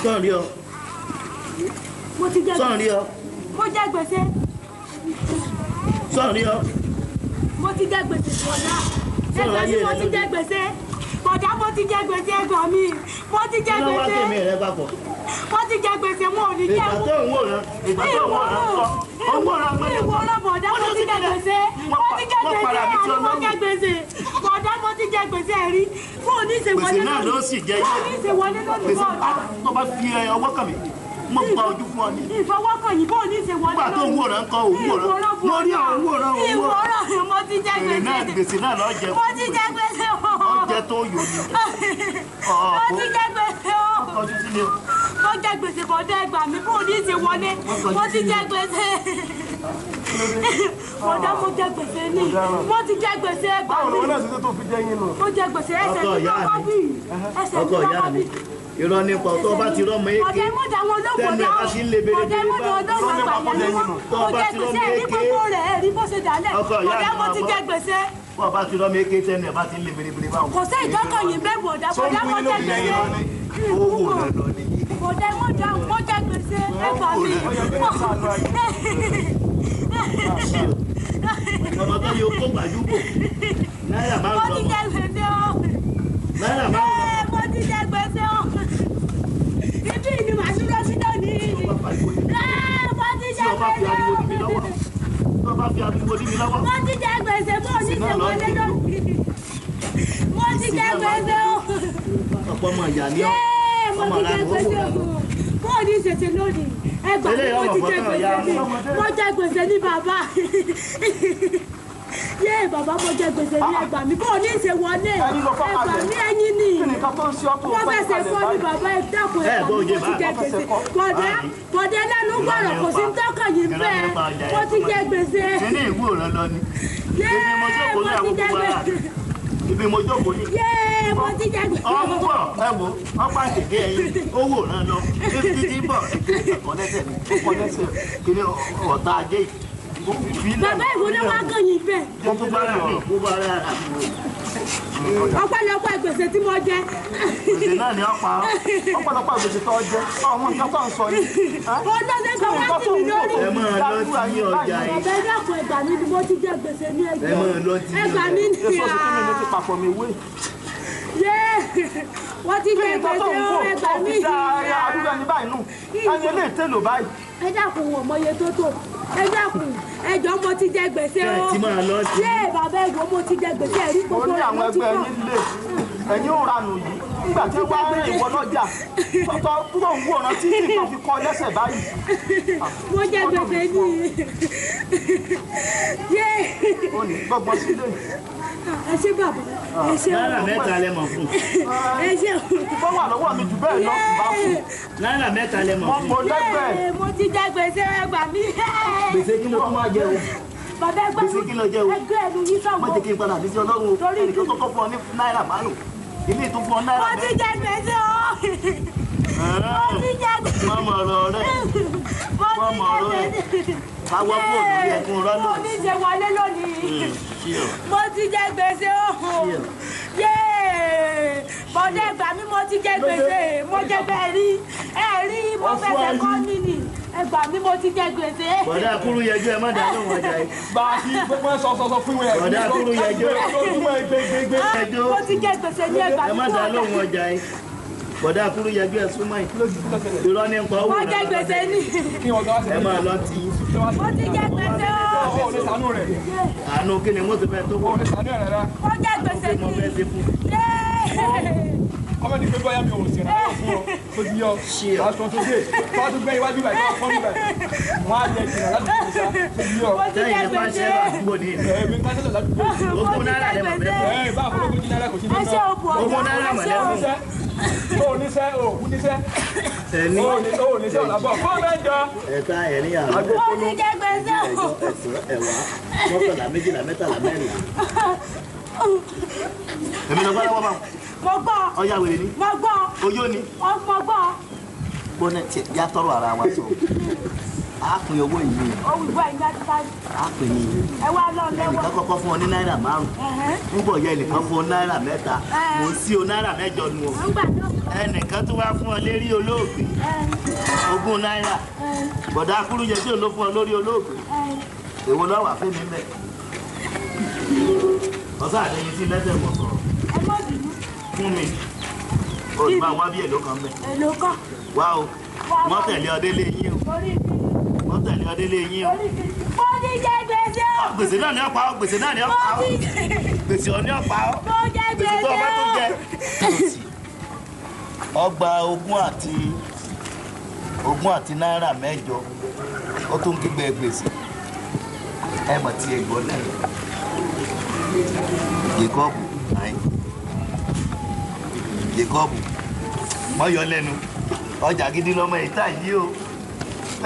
Sorry, mo ti jẹ gbèsè. Mo jẹ gbèsè. Sorry, mo ti jẹ gbèsè kódà. Ẹgbà mi mo ti jẹ gbèsè. Kódà mo ti jẹ gbèsè ẹgbà mi. Mo ti jẹ gbèsè. Mo ti jẹ gbèsè mo ò ní jẹ. Ìgbà tó ń wò rán. Ìgbà tó ń wò rán sọ. Owó rán pé. Ìwọ rán bọ̀dá mo ti jẹ gbèsè. Mo ti jẹ gbèsè. Mo jẹ gbèsè. Kódà mo ti jẹ gbèsè rí. Mo ò ní ṣe wọlé lónìí. Gbèsè náà ló sì jẹ yìí. Mo ò ní ṣe wọlé lónìí bọ̀dá. Tó bá fi ọwọ́ kàn mí. Mo gba ojú fún ọ ni. Ìfọwọ́kàn yìí bó ní ṣe wọlé lónìí. Nígbà tó ń wòran kọ òwúrọ̀. Mo rí òwúrọ̀. Ìwòrán mo ti jẹ gbèsè. Èrè náà gbèsè náà lọ jẹ. Mo ti jẹ gbèsè o. Ọjẹ tó yò ni. Mo ti jẹ gbèsè o. Mo jẹ gbèsè bọ̀dá ẹgbà mi bó ní ṣe wọlé. Mo ti jẹ gbèsè. Bọ̀dá mo jẹ gbèsè ni. Mo ti jẹ gbèsè ẹgbà mi. Báwo ló náà ṣe tó fi jẹ yín nù? Mo jẹ gbèsè ẹsẹ̀ mi lọ́kọ́ bí. Ẹsẹ̀ mi lọ́kọ́ bí. Irọ́ nípa tó bá ti rọ́mọ eke tẹ́nu ẹ̀ bá ti ń le bèrè bèrè bá tó bá ti rọ́mọ eke ọkọ̀ ìyá mo ti jẹ gbèsè. Wọ́n bá ti rọ́mọ eke tẹ́nu ẹ̀ bá ti ń le bèrè bèrè báwọn. Kò sí ìjọ́kọ̀ yìí bẹ́ẹ̀ bọ̀dá mo jẹ gbèsè. Owó rẹ̀ lọ ni. Bọ̀dá mo jẹ gbèsè ẹgbàá mi. Ọmọ tó yẹ kó gbàdúgbò náírà máa ń lọ. Mo ti jẹ gbèsè o. Náírà máa ń lọ. Mo ti jẹ gbèsè o. Ibi ni màá dúró sí lónìí. Mo ti jẹ gbèsè o. Tó bá fi ariwo dí mi lọ́wọ́. Mo ti jẹ gbèsè mo ní ṣe wọlé lónìí. Mo ti jẹ gbèsè o. Ọ̀pọ̀ ọmọ ìyá ni ọ́. Mo ti jẹ gbèsè o. Mo ní ṣèṣe lónìí. Ẹgbàá mi mo ti jẹ gbèsè mi. Mo jẹ gbèsè ní bàbá. Yé bàbá mo jẹ gbèsè ní ẹgbàá mi bó ní ṣe wọlé ẹgbàá mi ẹyin ni wọ́n fẹsẹ̀ fọ́ ni bàbá ẹ dákun ẹgbàá mi mo ti jẹ gbèsè bọ̀dé lẹ́nu gbọ́dọ̀ kò sí tọ́kàn yìí bẹ́ẹ̀ mo ti jẹ gbèsè. Ní ìwú rẹ lọ ni. Yé mo ti jẹ gbèsè. Ibi mo jókòó ní. Yé mo ti jẹ gbèsè. Ọ̀pọ̀ ẹ wo ọ̀pá kèké ẹyin owó rẹ lọ títí bọ̀ ọ̀kọ̀lẹ́sẹ̀ ni ọ̀kọ̀lẹ́sẹ̀ kí ni ọ̀tá ajé yìí. Bàbá ìwúlẹ̀ wá kàn yín bẹ́ẹ̀. Ọpẹ́lọpẹ́ gbèsè tí mo jẹ. Gbèsè náà ni ọ̀pá ọ̀pọ̀lọpọ̀ gbèsè tó jẹ. Ọmọ nǹkan tó ń sọ yìí. Olóṣè kan wá sí mi lórí. Ẹ máa lọ sí ọjà yìí. Ọ̀bẹ dàpọ̀ ẹgbàá mi ni mo ti jẹ gbèsè ní ẹgbẹ́. Ẹ máa lọ sí ẹgbàá mi ni èso sì kí mi ti papọ̀ mi wé. Yé wọ́n ti jẹ gbèsè o ẹgbàá mi. Àdúgbò ẹni báyìí nù. Ẹni eléyìí tèlò báyìí. Ẹ dákun wọ̀ mọye tó tó. Ẹ dákun ẹjọ́ mo ti jẹ gbèsè o. Yé bàbá ẹ̀gbọ́n mo ti jẹ gbèsè ẹ̀rí gbogbo rẹ̀. Ó ní àwọn ẹgbẹ́ ẹyin lè ẹ̀yin ò ranù yìí. Nígbà tí wọ́n á rìn ìwọ lọ́jà tó ń wòran tí nǹkan fi kọ́ lẹ́sẹ̀ báyìí. Mo jẹ gbèsè ní. Yé. Ó ní gbọ́gbọ́n sílé. Ẹ ṣé bàbá. Ẹ ṣé o. Náírà mẹ́ta lẹ mọ̀ fún. Ẹ ṣé o. Tó wà lọ́wọ́ mi jù bẹ́ẹ̀ lọ bá fún. Náírà mẹ́ta lẹ mọ̀ fún. Mo lẹ́gbẹ̀ẹ́. Mo ti jẹ gbèsè ẹgbàá mi. Gbèsè kí ló tún máa jẹ o? Bàbá ẹgbẹ́ Gbèsè kí ló jẹ o? Ẹgbẹ́ ẹnu yìí sọ̀rọ̀. Má jẹ́ kí n padà sí Ọlọ́run o. Ẹnìkan tó kọ́ fún ọ ní náírà márùn-ún. Ilé ìtún fún ọ náírà mẹ́rin. Mo ti jẹ gbèsè o. Mo ti jẹ gbèsè. Wọ́n mọ̀ ọ̀rọ̀ rẹ̀. Wọ́n mọ̀ ọ̀rọ̀ rẹ̀. Káwọ́ kúrò lórí ẹkún rọ́lọ́. Mo ní ṣe wọlé lónìí. Mo ti jẹ gbèsè o. Yé bọ̀dé ẹgbàá mi mo ti jẹ gbèsè. Mo jẹ bẹ́ẹ̀ rí. Ẹ rí mo fẹsẹ̀ kọ́ mi nì. Ẹgbàá mi mo ti jẹ gbèsè. Bọ̀dá kúrú yẹjọ́ ẹ má dá lóhùn ọjà yìí. Bá a ti gbogbo ẹ̀ sọ fún ìwé ẹ̀. Bọ̀dá kúrú yẹjọ́ mo ti jẹ gbèsè ní ẹgbàá mi. ẹ má dá lóhùn ọjà yìí. Bọ̀dá kúrú yẹjọ́ ẹ súnmọ́ yìí. Irọ́ ní nǹkan owó Mo jẹ gbèsè ní. ẹ máa lọ tí. Mo ti jẹ gbèsè o. Àánú kí ni mo ti fẹ́ tó wọ́? Mo jẹ gbèsè Mo fẹ́ ṣe fún. Ọmọ ní pé bóyá mi ò sí ọ̀rọ̀ fún ọ, ó ti yọ aṣọ tó dé, tó wá tún gbé iwájú ìbàdí wá fọ́n níbẹ̀. Wọ́n á jẹ ìjìnà láti fi ṣá, ó ti yọ. Sẹ́yìn ní pàṣẹ àdúgbò ní ìlú. Ẹ̀mí ń pàṣẹ lọ́dún. Ogún náírà lè mọ̀ bẹ́ẹ̀. Bá a fọwọ́ gbójú náírà kò sí ẹ ṣé o bù ọjà. Ogún náírà mọ̀ lẹ́wọ̀n. Oníṣẹ́ Ẹni oníṣẹ́ ọ̀làbọ̀ fún mẹ́jọ. ẹ̀ta ẹ̀rí àrùn. Mo ti jẹ gbèsè o. Ẹ̀wá mọ́kànlá méjìlá mẹ́tàlá mẹ́rin. Èmi lọ gbọ́dọ̀ wọ́n bá. Mo gbọ́. Ọya wèrè ni. Mo gbọ́. Oyó ni. Mo gbọ́. Bọ́nẹ̀ tí yá tọrọ ara wa sọ. a pín owó yìí. Owó ìbọn yìí láti báyìí. A pín yìí. Ẹ wá lọ lẹ́wọ̀. Ẹnìkan kọ́kọ́ fún ọ ní náírà 5. Nígbà ọ̀yẹ́ ẹnìkan fún ọ náírà 3. Mo sí o náírà 8 nu o. Ẹnìkan tó wá fún ọ lérí olóògbé. 20 náírà. Bọ̀dá Akúrúyẹ tí ò ló fún ọ lórí olóògbé. Èwo ló wà fún mi bẹ́ẹ̀? Ọ̀sán àtẹ̀yìn sí lẹ́sẹ̀ mọ̀ sọ̀rọ̀. Ẹ má bínú. Fún mi. Olùbá wọn bí èlò kan bẹ̀. Èlò kan. Wá o. Wọ́n tẹ̀lé ọdẹ lé yín o. Wọ́n tẹ̀lé ọdẹ lé yín o. Mo ti jẹ gbèsè o. Gbèsè náà ni ọ̀pá o. Gbèsè náà ni ọ̀pá o. Gbèsè ọ̀ ni ọ̀pá o. Mo jẹ gbèsè o. Gbèsè tó ọba tó jẹ. Ọgbà 20 àti náírà 8. Ó tún kígbe gbèsè. Ẹ mọ̀ tí ẹ gbọ́ náà. Jacobu ayi Jacobu mọ́yọ́ lẹ́nu ọjà gidi lọ́mọ ìta yìí o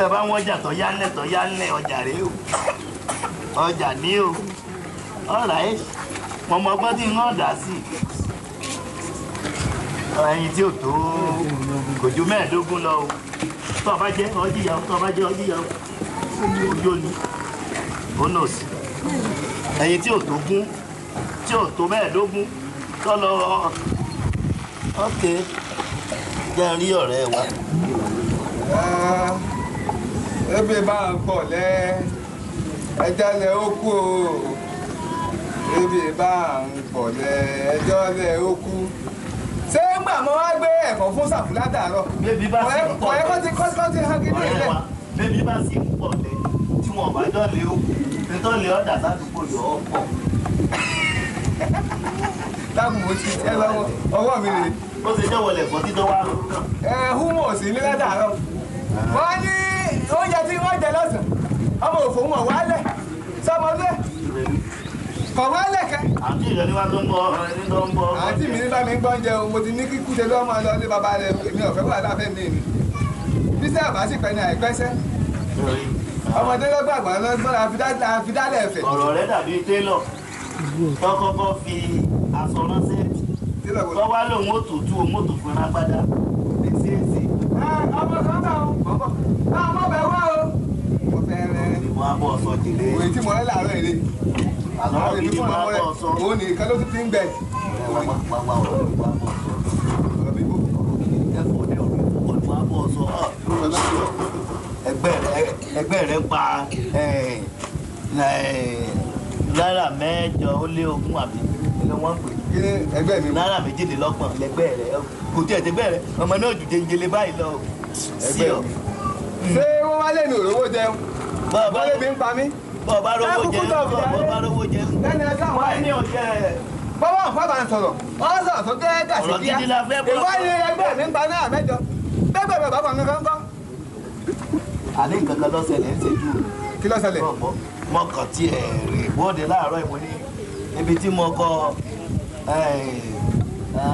ẹ bá wọn ọjà tọ́yálẹ̀ ọjà rẹ o ọjà ní o ọ̀rà ẹ̀ mọ̀mọ́ ọgbọ́n tí wọ́n dà sí ẹyin tí ò tó kò ju 15 lọ o tó o bá jẹ́ ọjíyà o tó o bá jẹ́ ọjíyà o ojú ni ó nà sí ẹyin tí ò tó gún tí ò tó 15 tó lọ ọ̀kẹ́ jẹ́ rí ọ̀rẹ́ wa. Ebi bá ń pọ̀ lẹ́ ẹjọ́ lẹ ó kú o. Ebi bá ń pọ̀ lẹ́ ẹjọ́ lẹ ó kú. Ṣé ń gbà mọ́ wá gbé ẹ̀kọ́ fún sàfù látàárọ̀? Bébí bá sì ń pọ̀ lẹ́ kọ́ ti hàn gidi ilẹ̀. Bébí bá sì ń pọ̀ lẹ́ tí wọ́n bá jọ́ lé ó kú nítorí lè ọ̀dà sádùúgbò yọ ọ́ pọ̀. Dáàbò mo ti tẹ́ lọ́wọ́ ọwọ́ mi rè. Ó ṣe jẹ́ wọlé ẹ̀fọ́ títọ́ wá rò náà. Húmọ̀ sí ní látàárọ̀. Wọ́n ní oúnjẹ tí wọ́n jẹ lọ́sàn-án. Ọmọ òfò wọn wálẹ̀. Sọmọdé. Kọ̀ wálẹ̀ kẹ́. Àǹtí ìrẹ́ ni wá tó ń bọ̀ ẹni tó ń bọ̀. Àǹtí mi ní bá mi gbọ́ oúnjẹ o. Mo ti ní kíkú ṣe lọ́mọ lọ lé bàbá rẹ̀. Èmi ọ̀fẹ́ wà láfẹ́ mi ni. Bísẹ̀ àbá sì pẹ́ ní àìpẹ́sẹ́. Ọmọdé lọ́gbàgbọ́ lọ́gbọ́n àfidálẹ̀ ẹ̀fẹ̀. Ọ̀rọ̀ rẹ̀ dàbí télọ̀ tó kọ́kọ́ fi aṣọ ránṣẹ́ tó wá lòun ó tòótú òun ó tó fún agbádá èsì èsì. Ọmọ kan bá o. Ọmọ bẹ̀ wá o. Mo fẹ́ rẹ̀. Ìwọ abọ́ ọ̀sán jìlé. Òye tí mo rẹ́ láàárọ̀ èrè. Àlọ́ gidi wọ abọ́ ọ̀sán. Òun ní ìkan ló ti ń gbẹ. Ẹgbẹ́ rẹ̀ pa náírà 820 àbí ilé wọn pè. Ẹgbẹ́ mi. Náírà 22 lẹgbẹ́ rẹ̀ kò tí ẹ̀ tẹ́gbẹ́ rẹ̀ ọmọ náà jù jẹjẹlẹ báyìí lọ sí ọ. Ṣé wọ́n wá lẹ́nu òrówó jẹun? Bọ́lá bí ń pa mí. Bọ́ọ̀bá rówó jẹ. Lẹ́nu ẹ̀ka àwọn Wọ́n ní ọ̀jẹ̀ bọ́wọ́ àfọ́bà ń sọ̀rọ̀. Wọ́n sọ̀rọ̀ tó gẹ́ gàṣẹ́ ọ̀rọ̀ gidi la fẹ́ bọ́. Ìwọ́n ní ẹgbẹ́ mi ń pa náírà 8. Bẹ́ẹ̀ bàbá mi kan kọ́. Àní nǹkan kan lọ́sẹ̀lẹ̀ ń ṣèjú. Kí ló ṣẹlẹ̀? Mo kàn tí ẹ̀ rè bóde láàárọ̀ ìmọ̀ ní ibi tí mo kọ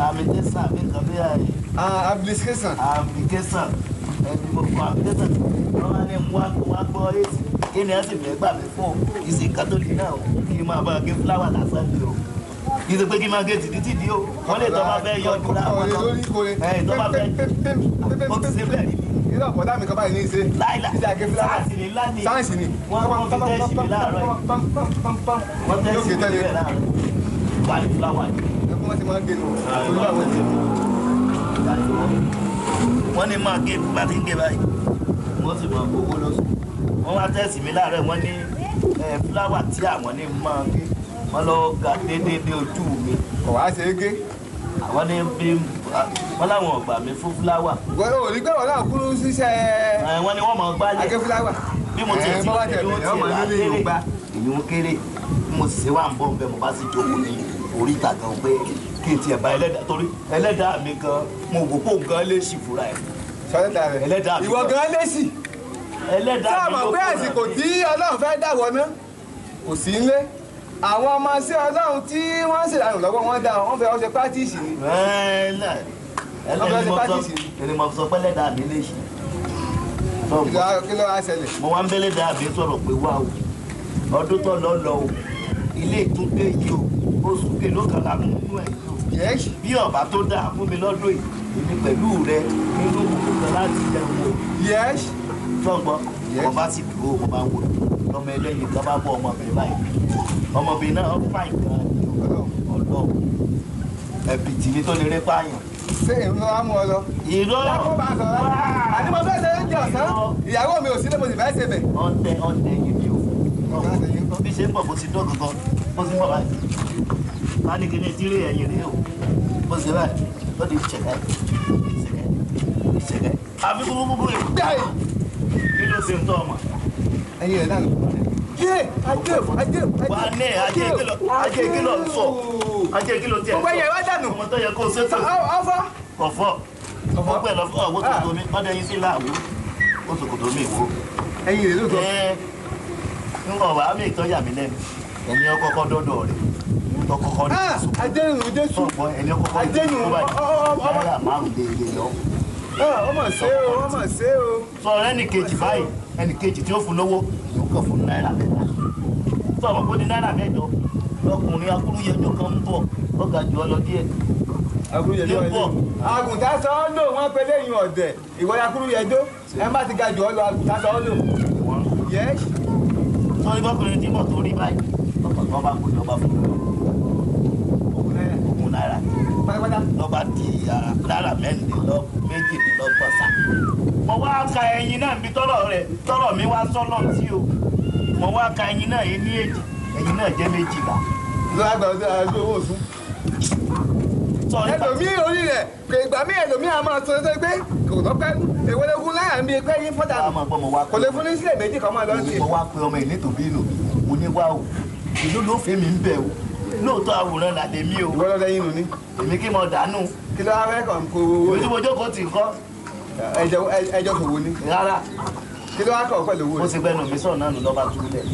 amítẹ́sà mi nǹkan bí Application. application ẹbí mo kọ application wọ́n wá ní wá gbọ́ èsì kí ni ẹ sì fẹ́ gbà mí fún ìsìn kátólì náà kí n máa bá gé fúláwà lásán ni o kì í ṣe pé kí n máa gé tìdítìdí o wọ́n lè tọ́ bá fẹ́ yọ ọdún láwọn kan tọ́ bá fẹ́ ó ti ṣe bẹ́ẹ̀ rí mi. Ilé ọ̀pọ̀dá mi kan báyìí ní í ṣe. Láìla sáàsì ni láni Sáyẹ̀nsì ni. wọ́n fi tẹ́sí mi láàárọ̀ yìí wọ́n tẹ́sí mi láàárọ̀ wà ní fúláwà yìí. Ẹkún wọn ti máa ń gé lọ. Wọ́n ní máa gé bá ti ń gé báyìí wọ́n sì máa gbowó lọ́sùn. Wọ́n wá tẹ́sí mi láàárọ̀ wọ́n ní fúláwà tí àwọn ní máa gé wọ́n lọ ga déédéé ojú mi. Kọ̀ wá ṣe é gé. Àwọn ní bí wọ́n láwọn ọ̀gbà mi fún fúláwà. Wọ́n ò rí pé wọ́n náà kúrú ṣiṣẹ́. Wọ́n ní wọ́n máa gbálẹ̀. Agé fúláwà. Bí mo ti ti èyí ń kéré mo sì ṣe wà ń bọ̀ nbẹ mo bá sì jókòó ní oríta gan pé kí n tiẹ̀ bá ẹlẹ́dàá torí ẹlẹ́dàá mi gan mo wò pé òun gan lè ṣì fúra ẹ̀. Sọ́dẹ̀dà rẹ̀. Ẹlẹ́dàá mi Ìwọ gan lé sí. ẹlẹ́dàá mi Sáà mọ̀ pé àsìkò tí Ọlọ́run fẹ́ dàwọ̀ ná kò sí nílé. Àwọn ọmọ sí Ọlọ́run tí wọ́n ń ṣèlànà lọ́wọ́ wọn dá wọn fẹ́ ọṣẹ pátìsì ni. ẹni mo sọ pé ẹlẹ́dàá mi lè ṣì. Kí ló wá ṣẹlẹ̀? Mo wá ń bẹ́lẹ̀ dàá mi sọ̀rọ̀ pé wá o ọdún tó lọ o ilé ìtúndé yìí o oṣù kèló kan la mú nínú ẹ̀ yìí o bí ọba tó dáa fún mi lọ́dún yìí èmi pẹ̀lú rẹ nínú òkú kan láti jẹun o. Yes. Sọ̀gbọ́ mo bá sì dúró mo bá ń wò lọ́mọ ẹlẹ́yin kan bá bọ́ ọmọbìnrin báyìí ọmọbìnrin náà ó fà ìkan ọlọ́run ẹ̀bì tì ní tó lè rí pààyàn. ṣé ìlú wa mú ọ lọ. ìró lákòó bá sọ̀rọ̀ àti mo fẹ́ ṣe ń jẹ ọ̀sán ìyàwó mi ò sí lé mo sì fẹ́ ṣe bẹ̀. ọ̀tẹ̀ yìí ni o bí ṣe ń bọ̀ bó ti dó gangan bó ti bọ̀ báyìí má ní kí ni tírí ẹ̀yìn rí o bó ṣe báyìí ó di ṣẹ̀kẹ́ àfi kúkúkú rẹ̀ kí ló ṣe ń tọ́ ọmọ. ẹyin rẹ̀ náà ló yé ajé wà ní ajé kìlọ̀ ń sọ ajé kìlọ̀ tiẹ̀ ń sọ gbogbo ẹ̀yẹ wá dànù ọmọ tó yẹ kó o ṣe tó ọfọ ọ̀fọ̀ pẹ̀lú ọwọ́ tòkòtò mi ọdẹ yín sí láàwú ó tòkòtò mi wò. ẹyin rẹ̀ ló sọ. nígbà wàá mi ìtọ́jà mi lẹ́nu ẹ̀yin ọkọ̀ọ̀kọ̀ dọ́dọ̀ rẹ̀ tọkọ̀ọ̀kọ̀ ní ìsú. adéhùn jésù ẹ̀yin ọkọ̀ọ̀kọ̀ ní ìsú náírà márùn-ún lè lọ. ọmọ ṣe o. sọ ẹnì kejì báyìí ẹnì kejì tí ó fún lówó yóò kàn fún náírà mẹ́ta. sọ ọmọ kó ní náírà mẹ́jọ lọkùnrin akúrúyẹjọ kan ń bọ̀ ó ga jù ọ lọ díẹ̀. akúrúyẹjọ àgùntàn sọ ọ lò wọn pe lẹ́yìn ọdẹ ìwọ akúrúyẹjọ ẹ má ti ga jù ọ lọ àgùntàn sọ ọ lò. sọ ní bọ́kùnrin tí mọ̀ tó rí báyìí ọkọ̀ bá kó jọba fún ogún náírà lọ́ba di náírà méjìlélọ́gbọ̀n sá. mo wá ka ẹyin náà bí tọ́rọ̀ mi wá sọ́nà tí o mo wá ka ẹyin náà yé ní èjì ẹyin náà jẹ́ méjìlá. lọ́wọ́ àgbà ọdún owó òsún. ẹlòmíì orí rẹ̀ kò ìgbà mí ẹlòmíì a máa sọ pé kò lọ́pẹ́ ìwọlẹ́gún láyà ń bí pé yín fọ́dà kò lè fún ní sílẹ̀ méjì kan máa lọ sí. mo wá pe ọmọ ìní tòbí nù mo ní wá o ìlú ló fẹ́ mi ń bẹ̀ o lóòótọ́ àwòrán làdé mi o. ìwọ lọ́dẹ yín nù ní. èmi kí mo dànù. kí ló wá fẹ́ kàn kó owó. ojú mo jókòó tì ń kọ́. ẹjọ́ kò wo ni. rárá. kí ló wá kàn pẹ̀lú owó. mo ti gbẹnu mi sọ̀rọ̀ náà nù lọ́ba túlẹ̀.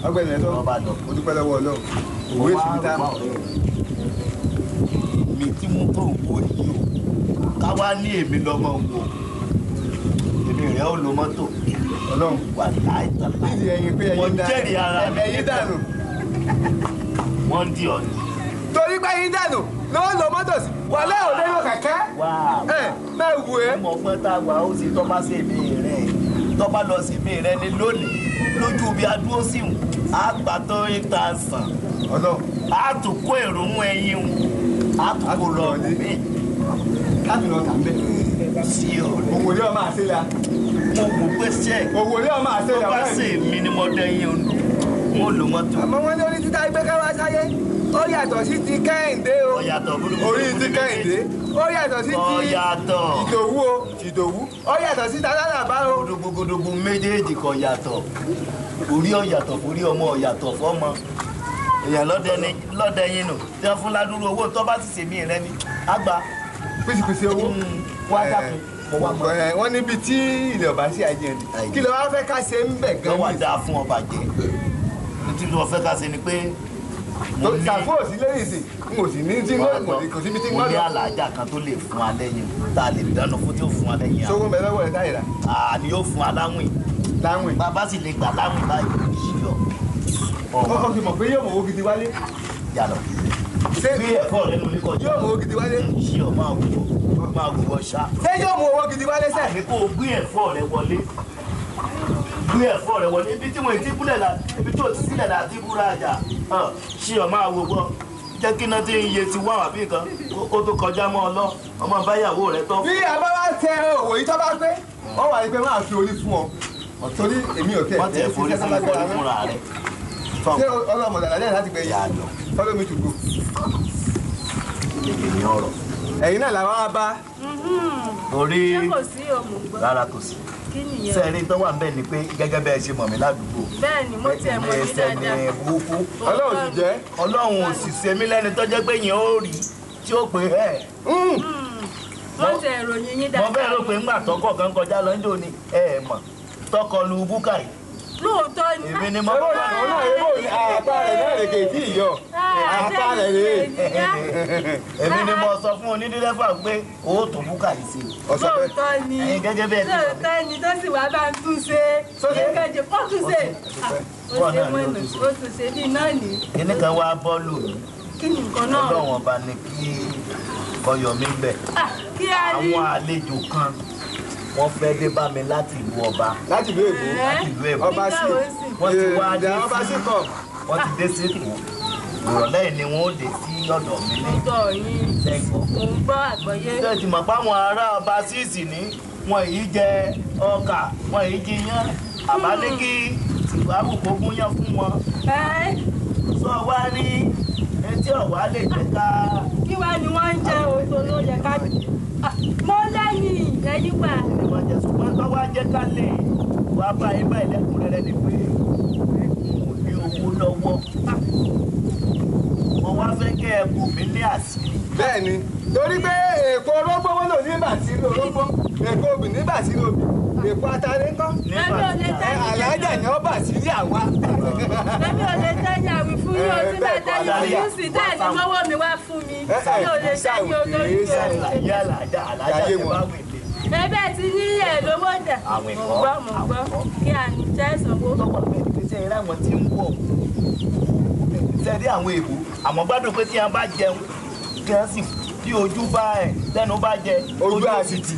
ọgbẹ́ni ẹ̀ tó o dúpẹ́ lọ́wọ́ Ọlọ́run òwe èsì mi tá. mi tí mo tó wò yìí o káwá ní èmi lọ́mọ wò èmi rẹ̀ ó lo mọ́tò. Ọlọ́run wà láìtàn láì. mo jẹ́rìí ara mi. ẹ̀yin dànù. wọ́n di ọ̀nà. torí pé ẹ̀yin dànù lọ́wọ́ lo mọ́tò sí wàlẹ́ ò lè lo kẹ̀kẹ́. náà wù ẹ́. mo pẹ́ tá a wà ó sì tọ́ bá sí èmi rẹ̀ tọ́ bá lọ sí èmi rẹ̀ ní lónìí lójú bí adúró sí wù á gbà tó 8,000. Ọlọ́run á tún kó èrò mú ẹyin wù á tún kó lọ mí. láti lọ tà ń bẹ́. sí o. òwò ni ọmọ àṣẹ la. mo kò pèsè. òwò ni ọmọ àṣẹ la. tó bá sì mí ni mo dẹ́yìn olù mo lò mọ́tò. àmọ́ wọ́n ní orí títa gbé káwá sáyé ó yàtọ̀ sí ti Kẹ́hìndé o. ó yàtọ̀ orí ti Kẹ́hìndé ó yàtọ̀ sí ti Ìdòwú o Ìdòwú ó yàtọ̀ sí Tálálàbá o. gbogbogbò méjèèjì kò yàtọ̀ orí ọ̀yàtọ̀ orí ọmọ ọ̀yàtọ̀ fọ́mọ èèyàn lọ́dẹ yín nù tí wọ́n fún ládùúrú owó tó bá ti sèmí rẹ ní àgbà. pèsèpèsè owó. wá dàpọ̀ mo wá mọ́. wọ́n níbi tí ilẹ̀ ọba sí ajẹ́ ni kí ló wá fẹ́ ká ṣe ń bẹ̀ gan-an. wọ́n wá dáa fún ọba jẹ́ tí wọ́n fẹ́ ká ṣe ni pé. ṣàfó òsì lẹ́yìn sí n ò sì ní tí kò síbi tí ń mo ní gbọ́dọ̀. àlàájá kan tó lè fún alẹ́ yẹn tá a lè dáná fún tí ó fún alẹ́ yẹn. sówó mẹ́lẹ́ wọlé táyì rà. ni yóò fún aláwìn. láwìn. bàbá sì lè gbà láwìn báyìí ṣíyọ. ó fi mọ̀ pé yóò mọ̀ owó gidi wálé. yàrá ṣé bí ẹ̀fọ́ rẹ lórí kọjá. yóò mọ̀ owó gidi wálé. ṣíyọ máa wù ọ ṣá. ṣé yóò mọ̀ owó gidi wálé sẹ́. àní kó o gbé ẹ̀fọ́ rẹ wọlé. gbé ẹ̀fọ́ rẹ wọlé ibi tí mo ti kúlẹ̀ la ibi tó ti sílẹ̀ láti búra àjà ṣíyọ máa wò gbọ́ jẹ́ kí náà tí ń iye ti wá àbí nǹkan ó tó kọjá mọ́ ọ lọ ọmọ báyàwó rẹ tán. bí àbá bá tẹ òwò yìí tó bá pé ó wà ní pé máa fi orí fún ọ torí èmi ò tẹ wọ́n tẹ̀ forí fún forí fúnra rẹ̀. ṣé ọlọ́mọdé àlàyé láti gbẹ yìí follow me to go. èmi ọ̀rọ̀. ẹ̀yin náà làwọn á bá. orí ṣé kò sí ọmọ gbọ́. rárá kò sí. kí nìyẹn. sẹ́ẹ̀rí tó wà ń bẹ̀ ni pé gẹ́gẹ́ bẹ́ẹ̀ ṣe mọ̀ mí ládùúgbò. bẹ́ẹ̀ni mo tiẹ̀ mọ̀ ní ẹsẹ̀ dáadáa. ní burúkú. Ọlọ́run sì jẹ́. Ọlọ́run ò sì ṣe mí lẹ́ni tó jẹ́ pé yẹn ó rí tí ó pé ẹ̀. wọ́n tẹ ìròyìn yín dáadáa. mo bẹ́ẹ̀ rò pé ńgbà tọkọ̀ kan kọjá lọ́jọ́ ni ẹ̀ mọ̀ tọkọ lu búkà yìí. lóòótọ́ ni. èmi ni mo owó náà ebó ni àpá rẹ̀ náà lè kéèké ìyọ àpá rẹ̀ rè é. èmi ni mo sọ fún onídírẹ́fà pé owó tó búkà yìí sí. lóòótọ́ ni ẹ̀yin gẹ́gẹ́ bẹ́ẹ̀ ti lóòótọ́ ni tó sì wá bá ń tún ṣe èkejì ó tún ṣe ó ṣe mọ́nà ó tún ṣe bí náà ní. kíní kan wá bọ́ọ̀lù mi kí ni nǹkan náà. Ọlọ́run ọba ní kí ọyọ mi bẹ̀. kí á ní. àwọn àlejò kan wọ́n fẹ́ dé bá mi láti ìlú ọba. Láti ìlú Èkó. Láti ìlú Èkó. Ọba sí. Wọ́n ti wá dé ọba sí kọ̀. Wọ́n ti dé sí Èkó. Ìrọ̀lẹ́ yìí ni wọ́n ó dé sí ọ̀dọ̀ mi ní. Ọ̀dọ̀ yín. Sẹ́kọ̀ọ́. Mo ń gbọ́ àgbọ́yé. Ṣé ti mọ̀ pé àwọn ará ọba síìsì ní wọn yìí jẹ ọkà, wọn yìí jiyán, àbá ní kí tìwárù kó gúnyán fún wọn. Sọ wá rí etí ọ̀wá lè jẹ́ ká. Kí wá ni wọ́n ń jẹ oṣù ló yẹ ká. Mo lẹ́yìn ẹ̀yìn wà. Wọ́n jẹ ṣùgbọ́n tó wá jẹ́ ká lè wá bá ibà ìlẹ́kùnrẹ́rẹ́ ni pé mo ní owó lọ́wọ́. Mo wá fẹ́ kẹ́ ẹ bù mí ní àṣírí. Bẹ́ẹ̀ni, torí pé èkó orógbó wọn lò ní bàtírí orógbó, èkó obì ní bàtírí obì, èkó atare ńkọ́. Àlàájà ni ó bàtírí àwa. Èmi ò lè tẹ́yà wí fún yín o tí bẹ́ẹ̀ tẹ́yà wí yín sì tẹ́ẹ̀ ní mọ́wọ́ mi wá fún mi. Mi ò lè tẹ́yà olórí mi. Àlàájà ti bá wèlé. Ẹbẹ̀ ti ní ẹ̀ lówó dà. Mo gbọ́ kí à ń jẹ́ ìsanwó. Lọ́wọ́ bẹ́ẹ̀ ni ṣe eré àwọn tí ń wọ̀. Ṣé rí àwọn èèbù? Àmọ́ gbádùn pé tí wọ́n bá jẹun kí wọ́n sì tí ojú bá ẹ̀ tẹnu bá jẹ ojú àsìtì.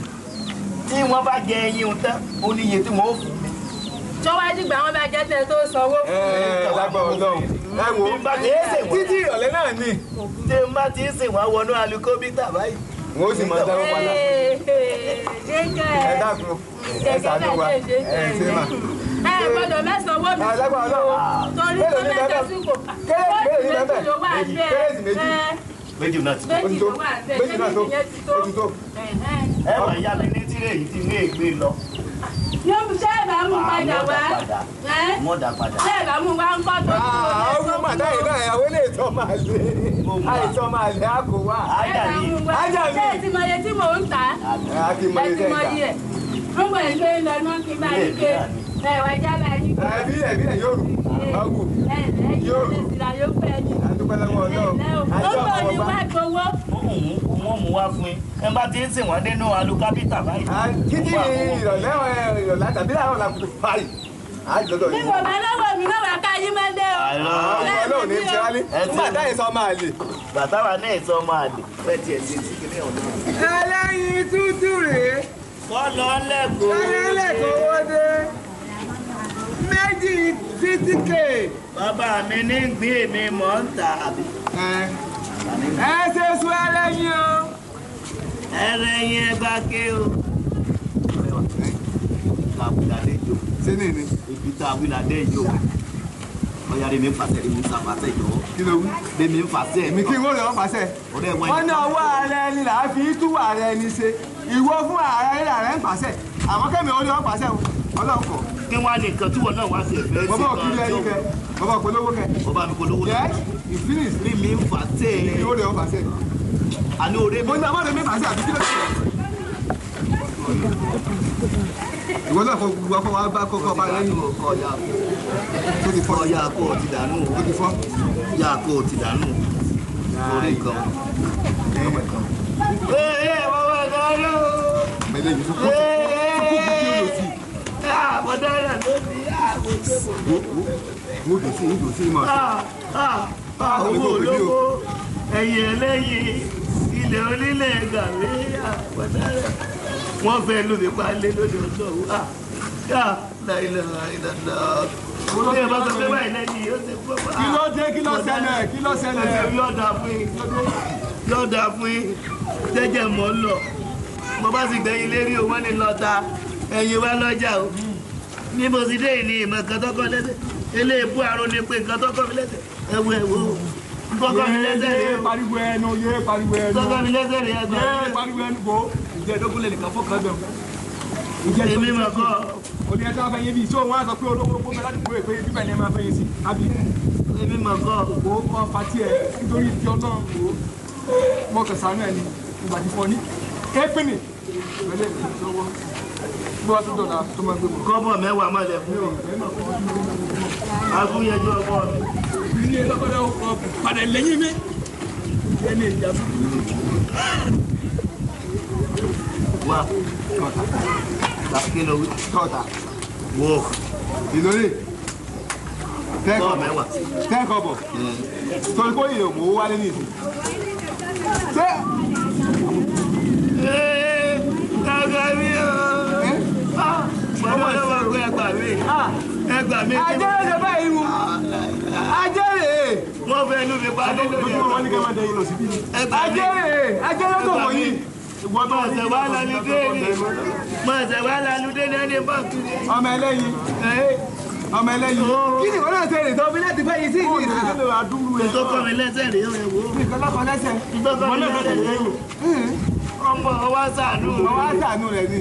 Tí wọ́n bá jẹ ẹyin tán ó ní iye tí wọ́n ó fún mi. Tó wá dìgbà wọn bá jẹ́ tẹ tó sanwó. Lágbára Ọlọ́run. Ẹ wo títí ìrọ̀lẹ́ náà ni. Tí n bá ti ń sìn wá wọnú alikóbítà báyìí. Wọ́n ó sì máa dáwọ́ padà. Ẹ dákun, ẹ ṣàánú wa, ẹ ṣe mà. Ẹ gbọ́dọ̀ mẹ́sàn-án owó mi. Lágbára Ọlọ́run. Torí tó mẹ́jọ sí kò. Kérésì méjì. Méjì náà ti tó. Méjì náà tó. Ó ti tó. Ẹ wà ìyá mi ní tíré yìí ti ní ègbé lọ. Yóò mú sẹ́ẹ̀bà mú padà wá. Wọ́n dà padà. Sẹ́ẹ̀bà mú wá ń kọ́ tó. Ọgbọ́n màdá yìí náà ìyàwó lè tọ́ máa lé. Àìsàn máa lé àkó wá. Ájà mi. Ájà mi. Ṣé ẹ ti mọ iye tí mò ń tà? A ti mọ Ẹ iye ti tẹ́ mọ ìgbà. iye. Wọ́n gbọ́ ìgbé lọ ní wọ́n kí n bá yín ké. Ẹ wá jábà yín ké. Ẹbí yóò rù. Ọgù. Yóò rù. Yóò fẹ́ ni. Àdúpẹ́ lọ́wọ́ Ọlọ́run. Ó bọ̀ ní wá gbowó. Wọ́n mú wá fún yín. Ẹ bá ti ń sìn wọ́n dénú alukápítà báyìí. Títí ìrọ̀lẹ́ tàbí láàárọ̀ la kùtù parí. Àjọ̀dọ̀ Bí yìí. mo bá lọ́wọ́ mi náà wá ká yín mẹ́lẹ́ o. Ọlọ́run ní ti wálé. Nígbà táyì sọ máa lè. Bàtà wa náà sọ máa lè. Fẹ́ tiẹ̀ sí ti kí ní ọ̀dọ́. Ẹlẹ́yin tútù rèé. Kọ́lọ́ lẹ́kọ̀ọ́. Ẹlẹ́kọ̀ọ́ owó dé. Méjì 50K. Bàbá mi ní gbé mi mọ̀ ń tà àbí. Ẹ ṣe sún ẹlẹ́yin o. Ẹlẹ́yin ẹgbà ké o. Kàwé jò. Ṣé ní ni? Ibi tá a wí ládé jò. Ọ̀yá rẹ̀ mi ń fàṣẹ, èmi ń sàfàṣẹ jọ. Kí ló wí? Bẹ́ẹ̀ni ń fàṣẹ. Èmi kí n wọ́n lè wọ́n fàṣẹ. Wọ́n ní ọwọ́ ààrẹ ni là á fi tú ààrẹ ni ṣe. Ìwọ fún ààrẹ ń pàṣẹ. Àwọn kẹ́mi ò ní wọ́n pàṣẹ o. Ọlọ́run kọ̀. Kí wọ́n á ní nǹkan tí wọ́n náà wá sí ẹ̀fẹ́ sí Bọ́bá òkúlé ẹyin kẹ. Bọ́bá òpolówó kẹ. Bọ́bá mi polówó Yẹ ìfínis. Rí mi ń fàṣẹ. Kí wọ́n lè wọ́n fàṣẹ. Àní orí mi. Mo ní àwọn ọ̀rẹ́ mi fàṣẹ àbí kí ló ti sọ. Ìwọ náà kọ gbogbo akọ wa bá kọ́kọ́ bá lẹ́yìn. Tó ti fọ́. Ọ̀yà kò ti dànù. Tó ti fọ́. Yà kò ti dànù. Orí kan. Bàbá dànù. Mẹ́lẹ̀ yìí tó kú kí ló ti. Bàbá dànù ló ti. Mo dùn sí ìdùn sí ìmọ̀. Owó olówó, ẹ̀yìn ẹlẹ́yìn, ilẹ̀ onílẹ̀ gàwé, àpàdánù. Wọ́n fẹ́ lómi pa lé lórí ọjọ́ òwúrọ̀. Láìláìláìláìlá. Ní ẹ̀ bá sọ pé báyìí lẹ́yìn yóò ṣe fún wa. Kí ló dé? Kí ló ṣẹlẹ̀? Kí ló ṣẹlẹ̀? Yọ̀ọ̀dà fún yín. Yọ̀ọ̀dà fún yín. Jẹ́jẹ́ mọ́ ń lọ. Mo bá sì gbẹ̀yìn lérí o, wọ́n ní lọ́ta. Ẹ̀yin wá lọ́jà o. Ní mo sì dé ìní ìmọ̀ nǹkan tọ́kọ lẹ́sẹ̀. Eléèbú àrùn ni pé nǹkan tọ́kọ mi lẹ́sẹ̀. Ẹ̀wù ẹ̀wù. Tọ́kọ mi lẹ́sẹ̀ rẹ̀ o. Pariwo ẹnu, yé pariwo ẹnu. Tọ́kọ mi lẹ́sẹ̀ rẹ̀ ẹgbẹ́. Yé pariwo ẹnu kò. Ìjẹ́ ìdókòlè nìkan fọ́kàn bẹ̀. Èmi mọ̀ kọ́. Olú ẹjọ́ fẹ́ yé bí iṣẹ́ òun á sọ pé olówó gbogbo mẹ́lá dìbò èpè bíbẹ̀ ni ẹ máa fẹ́ yé sí. Àbí Èmi mọ̀ kọ́. kò kọ́ pati ẹ̀ nítorí ti ọlọ́run kò mọ̀ kẹsàn-án náà ni ìgbà tí fọ́ ní. Képìnì. Ìgbẹ́lẹ̀ ìṣọwọ́. Bí wọ́n tún dọ̀la tó máa gbé mọ̀. Kọ́bọ̀ mẹ́wàá má lẹ̀ fún mi. Agúnyẹjú ọkọ mi. Ilé lọ́kọ́dọ̀ padà lẹ́yìn mi. Ẹni ìjà fún mi. Wá. Tọ́ta. Kí ló wí? Tọ́ta. Wò. Ìlórí. Kọ́ mẹ́wàá. Tẹ́kọ̀bọ̀. Torí kó yẹ òmò wálé ní ìsìn. Ṣé Kàkà mi o. ẹgbà mi. Ajẹ́rẹ́ lè báyìí mu. Ajẹ́rẹ́. Wọ́n fẹ́ inú mi pa lé lórí ẹ̀. Wọ́n ní kí wọ́n dẹ yín lọ síbí. Ajẹ́rẹ́ tó wọ̀ yìí. Mọ̀ọ́sẹ̀ wà lálùdé ni. Mọ̀ọ́sẹ̀ wà lálùdé ní ẹni bọ́ọ̀kì. Ọmọ ẹlẹ́yin. Ọmọ ẹlẹ́yin. Kí ni wọ́n náà ṣe rè tó bí láti fẹ́ yìí sí ìlú ìlú àdúrú rẹ̀. Ìtọ́kọ̀ mi lẹ́sẹ̀ rèé o ẹ̀wọ̀. Ìkọlọ́kọ̀ lẹ́sẹ̀. Ìtọ́kọ̀ mi lẹ́sẹ̀ rèé o. Ọmọ ọwọ́ sàánú. Ọwọ́ sàánú rẹ̀ ni.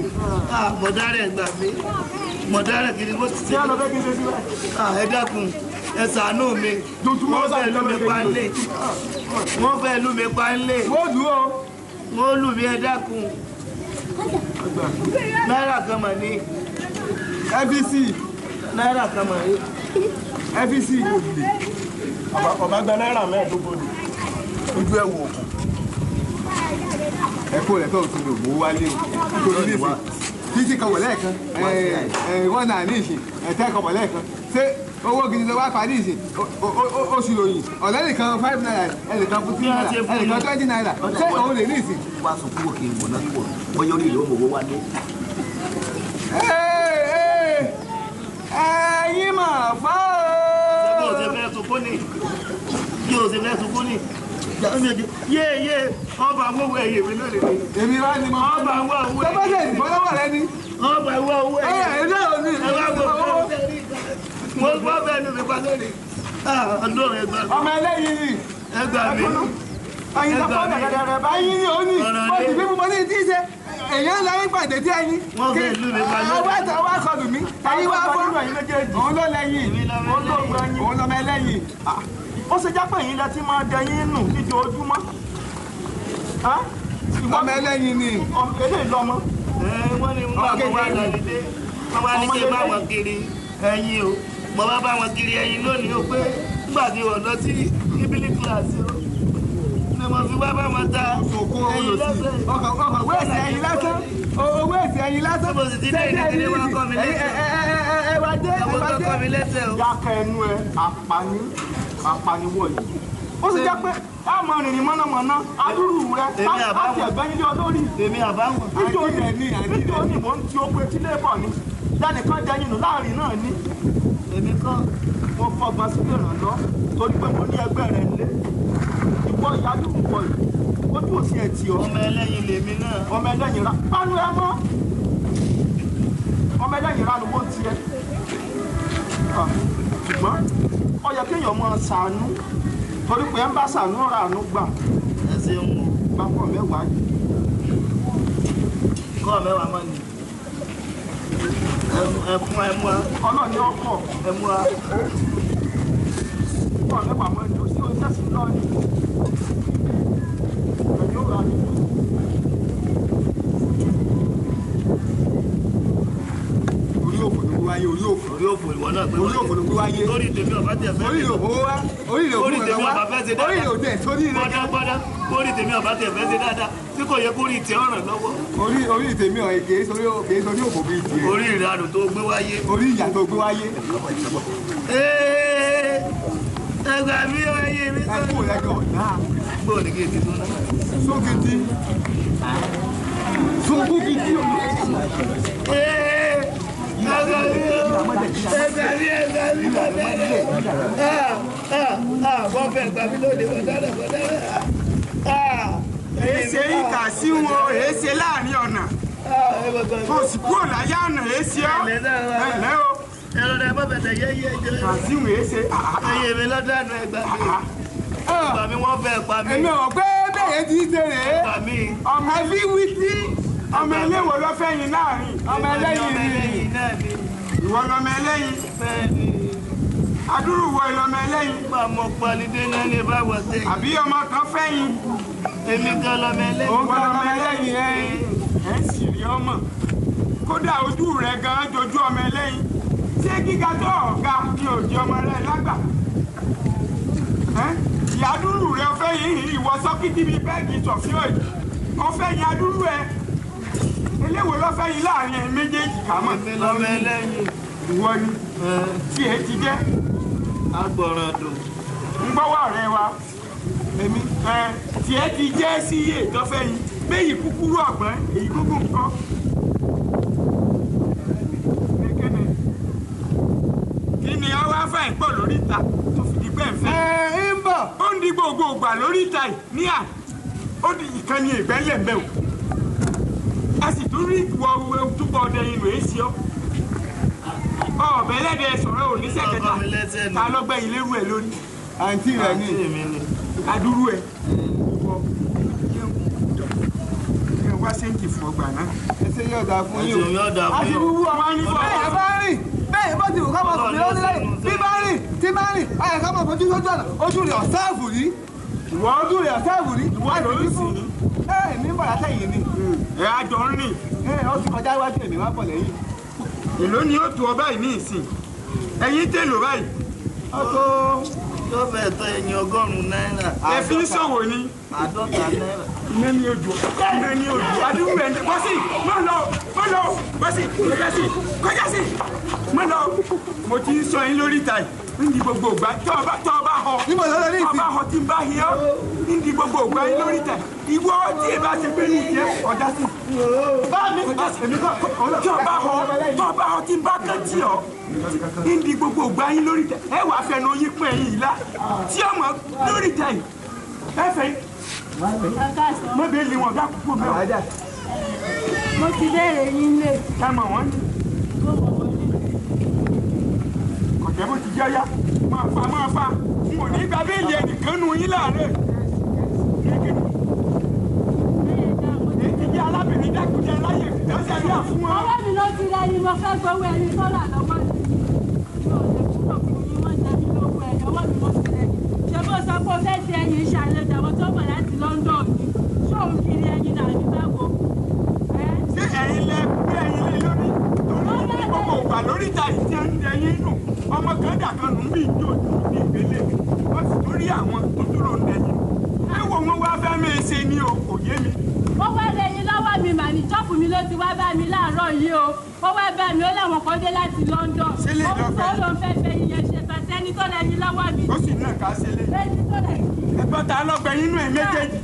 Mọ̀dárẹ̀ gbà mí. Mọ̀dárẹ̀ kiri bó ti ṣe. Kí á lọ fẹ́ kí n ṣe síbẹ̀? Ẹ dákun, ẹ ṣàánú mi. Wọ́n fẹ́ lù mí pa nílé. Wọ́n fẹ́ lù mí pa nílé. Wọ́n lù ọ́. Wọ́n lù mí ẹ dákun. Náírà kan mà ní. FBC. Náírà kan mà ní. FBC. Ọba gba náírà mẹ́ẹ̀ẹ́dógún ni. Ojú ẹ̀ wò ó. Ẹ̀kọ́ rẹ̀ fẹ́ òtún lò mọ́ wálé o. Nítorí ní ìsìn. Kí sí kan wọ̀ lẹ́ẹ̀kan. Wọ́n náà ní ìsìn. Ẹ̀tẹ́ kan wọ̀ lẹ́ẹ̀kan. Ṣé owó gidi ló wá parí ìsìn? Oṣù lòyìn. Ọ̀lẹ́ nìkan 5 naira. Ẹnìkan 15 naira. Ẹnìkan 20 naira. Ṣé òun lè ní ìsìn? Wá sọ kúrò kí n wọ̀ náà wọ̀. Wọ́n yọrí ìlú òmòwò wálé. Ẹ̀yin máa fọ́ o. Ṣé bí o ṣe fẹ́ sunkún ni? Bí o ṣe fẹ́ sunkún ni? Yé ọba owó ẹ̀yẹ mi náà lè ní. Èmi wá ní mo. Ọba owó owó ẹ̀yẹ. Tọ́pọ́sẹ̀ ìfọlọ́wọ́ rẹ ni. Ọba owó owó ẹ̀yẹ. Ẹ náà ò ní. Ẹ wá gbọ́ wọ́n gbọ́ bẹ́ẹ̀ ni mi pa lórí. Ọdún rẹ̀ gbà mí. Ọmọ ẹlẹ́yin ni. Ẹ gbà mí. Ẹyin tó fọ́ dẹ̀dẹ̀dẹ̀ báyìí ni ó ní. Mo sì fi mo ní tí í ṣe. Èèyàn ńlá yín pàdé tí ẹyin. Wọ́n fẹ́ lù mí pa lórí. Ọwọ́ ẹ̀tọ́ wá kọlù mí. Ẹyin wá fọ́. Òun ló lẹ́yìn. Òun lọ́mọ ẹlẹ́yin. Ó ṣe jápẹ́ yìí lẹ ti máa dẹyìn nù nídìí ojúmọ́. Ọmọ ẹlẹ́yin ni. Eléyìí lọmọ. Wọ́n ní wọ́n wá lálẹ́. Wọ́n wá ní kí n bá wọn kiri ẹyin o. Mo bá bá wọn kiri ẹyin lónìí o pé nígbà tí wọ́n lọ sí ibili kíláàsì o. Ní mo fi wá bá wọn ta ẹyin lọ́sẹ̀. Owó èsì ẹyin lásán. Owó èsì ẹyin lásán. Mo sì ti dé ìdílé wọn kọ́ mi lẹ́sẹ̀. Ẹ wá dé. Àwọn tó kọ́ mi lẹ́sẹ̀ o. Yàkẹ́ ẹnu ẹ apaniwọ̀ yìí. Ó ṣe jẹ́ pé ẹ mọ rìnrìn mọ́nàmọ́ná adúrú rẹ láti ẹ̀gbẹ́yìn lé olórí. Èmi àbáwọn. Nítorí mò ń ti ó pé tílé bọ̀ ni. Lẹ́nìkan jẹ́yìn nù láàrin náà ní. Èmi kọ́. Mo fọgbọ́n sí ìrànlọ́ torí pé mo ní ẹgbẹ́ rẹ̀ lé. Ìwọ ìyájú púpọ̀ yìí. Ojú òsì ẹ̀ tì ọ́. Ọmọ ẹlẹ́yin lèmi náà. Ọmọ ẹlẹ́yin ra. Pánú ẹ mọ́. Ọmọ ẹlẹ́yin ra ló bó ti ẹ. Ṣùgbọ́n ó yẹ kéèyàn máa ṣàánú torí pé ẹ ń bá ṣàánú ọ̀rọ̀ àánú gbà. Ẹ ṣeun o. Bápọ̀ mẹ́wàá yìí. Kọ́ mẹ́wàá mọ́ ni. Ẹmu a. Ọlọ́ọ̀ni ọkọ̀. Ẹmu a. Kọ́ mẹ́wàá mọ́ ni o sí oṣù tẹ̀sí lọ́ọ̀ni. Ẹ̀yin ò rà mí. Orí òfò ló wáyé orí òfò. Orí òfò ìwọ náà pé Orí òfò ló wáyé. Lórí tèmi ọ̀bá tẹ̀ fẹ́. Orí òfò wá. Orí tèmi ọ̀bá fẹ́ ṣe dáadáa. Orí òfò tẹ̀ sórí rẹ̀. Gbọ́dá. Orí tèmi ọ̀bá tẹ̀ fẹ́ ṣe dáadáa. Tí kò yẹ kó rí ìtẹ́ ọ̀ràn lọ́wọ́. Orí tèmi ọ̀ kèé sórí òfò bíi tiẹ̀. Orí ìranù tó gbé wáyé. Orí ìyà tó gbé wáyé. Ẹgbà mi wáyé mi. Láti wò lẹ́jọ́ ọ̀dá. Gbọ́ ní kí n ti tó náà. Sókìtì. Sókìtì. Wọ́n fẹ́ gbà mí lóde bọ̀dára. Èsè ìkà sí wọn, èsè láàrin ọ̀nà. Kò sì kúrò láyé ọ̀nà èsè ọ́. Ẹ̀lẹ́ o. Ẹ̀rọ rẹ̀ bọ́ bẹ̀tẹ̀ yẹ́ jẹ́. Kàsíwò èsè. Ẹyẹ mi lọ́dọ̀ọ̀nù ẹgbà mi. Ẹgbà mi wọ́n fẹ́ pa mí. Èmi ò pé bẹ́ẹ̀ ti ṣe rèé. Ẹgbà mi. Ọmọ ẹbí wí tí ọmọ ẹlẹ́wọ̀ ló fẹ́ yin láàrin. Ọmọ ẹlẹ́yin ni. náà ni. Ìwọ lọmọ ẹlẹ́yin. Bẹ́ẹ̀ ni. Adúrú wọ ìlọmọ ẹlẹ́yin. Nígbà mo palidé náà ní báwọ̀ sẹ́yìn. Àbí ọmọ kan fẹ́ yin. Èmi gan lọmọ ẹlẹ́yin. Òun gan lọmọ ẹlẹ́yin ẹ̀ sì rí ọmọ. Kódà ojú rẹ̀ gan jojú ọmọ ẹlẹ́yin. Ṣé gíga tó ọ̀gá ni òjì ọmọ rẹ̀ lágbà? Ìyá adúrú rẹ̀ ọ̀fẹ́ yìí ìwọ sọ́kìtì bíi bẹ́ẹ̀gì tọ̀fíọ́ yìí. Ọ̀fẹ́ yin adúrú ẹ̀. Eléwo lọ́fẹ́ yìí láàrin ẹ̀ méjèèjì kà mọ́. Èmi lọmọ ẹlẹ́yin. Ìwọ ni tí ẹ ti jẹ́. Agbọ̀ràn dùn. Ń gbọ́wọ́ rẹ wa. Èmi tí ẹ ti jẹ́ sí iye ìtọ́fẹ́ yìí. Béyìí kúkúrú ọ̀gbọ́n èyí gúngùn nǹkan. báyìí pọ̀ lórí ìta tó fi di pẹ́ ń fẹ́. ń bọ̀. ó ń di gbogbo ògbà lórí ìta yìí ní à ó di ìkànnì ìgbẹ́lẹ̀ ń bẹ̀ o. a sì tún rí ìwọ túbọ̀ ọdẹ inú èsì ọ́. ọ̀bẹ ẹlẹ́dẹ̀ sọ̀rọ̀ òní sẹ́kẹ̀tà ta lọ́gbẹ̀yìn lérú ẹ̀ lórí. àǹtí rẹ̀ ní adúrú ẹ̀ wá sẹ́ńkì fún ọgbà náà. ẹsẹ̀ yóò dáa fún yín o. àti wúwú ọmọ ní bọ̀. bẹ́ẹ̀ bá rìn bẹ́ẹ̀ bá ti wù ká máa sùn lọ́dún lẹ́yìn bí bá rìn tí bá rìn ayẹ ká máa fojú sójú ọ̀nà ojú rẹ̀ ọ̀sáàfù rí. ìwọ ojú rẹ̀ ọ̀sáàfù rí. ìwọ ló ń sìn ní. ní bàrà sẹ́yìn ni. ẹ àjọ ń rìn. ó ti kọjá iwájú èmi wá bọ̀ lẹ́yìn. èló ni ó tó ọ báyìí ní ìsìn ẹ̀yin tèlò báyìí. ọkọ yóò fẹ́ tó ẹyin 100 náírà. ẹ fi ń ṣòwò ni. 50 náírà. iná ní ojú adúgbò ẹ̀ bọ́sì mọ́ lọ bọ́sì kọjá sí mọ́ lọ. mo ti ń sọ yín lórí ìta yìí ní gbogbo ògbà tọ́ ọ bá họ níbo lọ́dọ̀ ní ìsìn. tọ́ ọ bá họ tí ń bá hi ọ́ ní gbogbo ògbà yín lórí ìta yìí ìwọ tí ì bá ṣe pé ní ìjẹ́ ọ̀dá sí. báàmì èmi kọ́ tọ́ ọ bá họ tí ń bá kàn tí ọ ní gbogbo ògbà yín lórí ìta ẹ wàá fẹnu yín pín ẹ̀yìn ìlà tí ọmọ lórí ìta yìí ẹ fẹ́ mo bẹ lé wọn bá kúkú mi o. mo ti béèrè yín lé. ẹ mọ̀ wọ́n ní. kọ̀tẹ́ bó ti jẹ́ yá máa fa n ò ní gba béèlì ẹnìkan nù yín láàárẹ̀. èyí jẹ́ alábìnrin dákúnjẹ láyè ìdásẹ́ yá fún wọn. ọwọ́ mi ló ti rẹ ni mo fẹ́ gbowó ẹni tó là lọ́wọ́ mi. mi ò lè kúrò fún yín wọ́n jẹ́ mi lówó ẹ̀ ọwọ́ mi ló ti rẹ. ṣé bó sọ pé o fẹ́ ti ẹyin ṣàlejò àwọn tó bọ̀ láti London ni ṣóun kiri ẹyin náà ní bẹ́ẹ̀ wo. ṣé ẹ̀yin lẹ gbé ẹyin lé lórí torí gbogbo ògbà lórí ìta ìtì ẹyin nù ọmọ kan dà kan nù ń bí ìjọ ní ìgbélé wọ́n sì torí àwọn tó dúró ń dẹyin. ẹ wo wọn wá fẹ́ mi ṣe ni o kò yé mi. ó wá lẹ́yìn lọ́wọ́ mi mà ní jọ́ọ̀fù mi ló ti wá bá mi láàárọ̀ yìí o ó wá bá mi ó láwọn kan dé láti London Ṣé lè lọ fẹ́? ó ló ń fẹ́ fẹ́ iye ṣe pàṣẹ ẹni tó lẹ́yìn lọ́wọ́ mi. ó sì náà ká ṣe lé. ẹni tó lẹ́yìn. ẹgbọ́n ta lọ́gbẹ̀ẹ́ nínú ẹ̀ méjèèjì.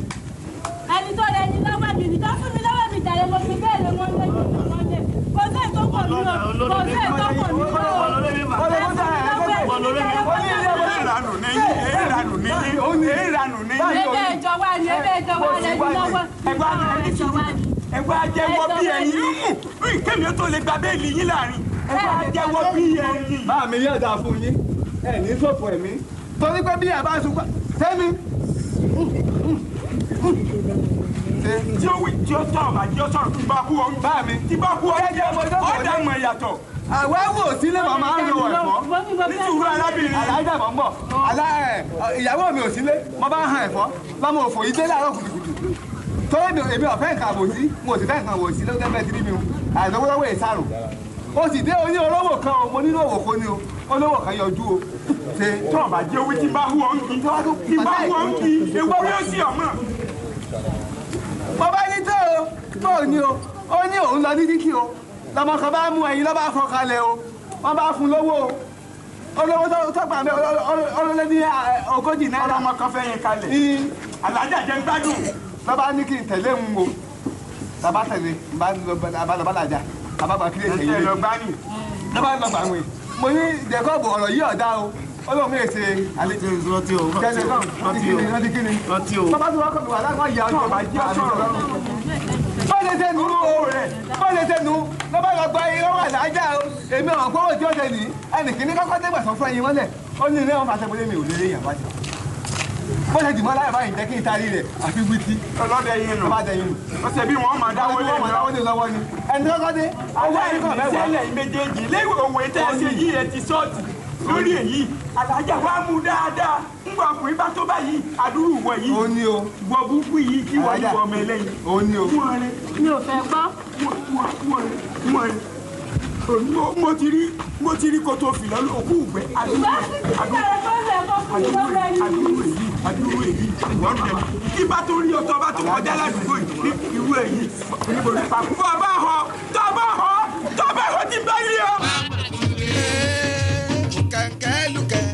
ẹni tó lẹ́yìn lọ́wọ́ mi ní jọ́ọ̀fù mi lọ́wọ́ mi jàre mo fi bẹ́ẹ̀rẹ̀ wọn lẹ́yìn wọn lé kò sí ètò pọ̀ mí o kò sí ètò pọ̀ mí o. ebe ìjọ wa ni ebe ìjọ wa lẹ́yìn lọ́wọ́ ẹgbẹ́ ajẹ́wọ́ bí ẹyin kémi ó tó lè gba béèlì yín láàrin ẹgbẹ́ ajẹ́wọ́ bí ẹyin. bá mi yóò dáa fún yín ẹ ní sọ̀fù ẹ̀mí torí pé bí ẹ bá sùn sẹ́mi. tí ó wí tí ó sọ̀rọ̀ bá tí ó sọ̀rọ̀ tí bá kú ọ bá mi tí bá kú ọ jẹ́ ọ̀dà mọ̀ ìyàtọ̀. àwa wò sílé mọ̀ máa ń lo ẹ̀fọ́ nítorí arábìnrin aláìjà mọ̀ ń bọ̀ ìyàwó mi ò sílé mo bá han ẹ̀fọ́ lọ́mọ òfò yìí dé láàárọ̀ kùtùkùtù torí èmi ọ̀fẹ́ nǹkan àbòsí mo sì fẹ́ nǹkan àbòsí ló dẹ́ bẹ́ẹ̀ ti rí mi o àìsànwọ́lọ́wọ́ ìsàrò o sì dé oní olówó kan o mo nílò òwò kan ni o olówó kan yọjú o. tó ọba jẹ́ owó tí bá hu ọ́ ń kí tí bá hu ọ́ ń kí ewu yóò sí ọmọ. bàbá ní tó o tó o ní o ó ní òun lọ ní díkì o lọmọ kan bá mú ẹyin lọ́ba fọ́ kalẹ̀ o wọ́n bá fún lówó o olówó tó gbà mí olólè ní 40 náírà. ọlọmọ kan fẹ́ yẹn kalẹ̀ alájà jẹ́ gbádùn. lọ́ba ní kí n tẹ̀lé ń wo lọ́ba tẹ̀lé lọ́ba làjà lọ́ba gba kílè tẹ̀lé lọ́ba lọ́ba àwọn mo ní jẹ́kọ́ọ̀bù ọ̀rọ̀ yìí ọ̀dá o olóòmù èsè àlejò rántí o rántí kíni rántí o. lọ́ba tó wá kọ́ mi wà láwọn ìyá ọjọ́ ọba jẹ́ sọ̀rọ̀ bọ́ọ̀lù tẹnu bọ́ọ̀lù tẹnu lọ́ba lọ gba irọ́ wà lájà o èmi ọ̀hún kó òjò ọ̀dẹ nì ẹnì kìíní kọ́kọ́ dẹ́gbà sọ fún ẹyin wọn lẹ̀ ó ní ilé wọn máa tẹ́ bọ́lé mi ò lè léyìn àbájá bó ṣe dìmọ́ láyà báyìí jẹ́ kí n taari rẹ̀ àfi wítí ọlọ́dẹ yín nù lọ́ba dẹ yín nù. ọ̀sẹ̀ bí wọ́n máa dáwọ́ lé lọ́wọ́ ni ẹni kọ́kọ́ dé owó ẹni kọ́ mẹ́wàá. sẹ́lẹ̀ méjèèjì léwu òwe tẹ́ ẹ ṣe yí ẹ ti sọ́ọ̀tì lórí èyí alájà wa mú dáadáa ńgbà ọkùnrin bá tó báyìí àdúrú wọ̀ yìí ó ní o wọ búkú yìí kí wọ́n yí ọmọ ẹlẹ́yin. ó ní o. mi ò fẹ́ gbọ́. mo ti rí kótó fìlà òkú ìgbẹ́ àdúrú èyí ìwọ́n dẹ̀ kí bá tó rí ọtọ bá tó kọjá ládùúgbò yìí irú èyí níbo ní pàkó. bọ́ ọ bá họ tọ́ bá họ tí bá rí ọ.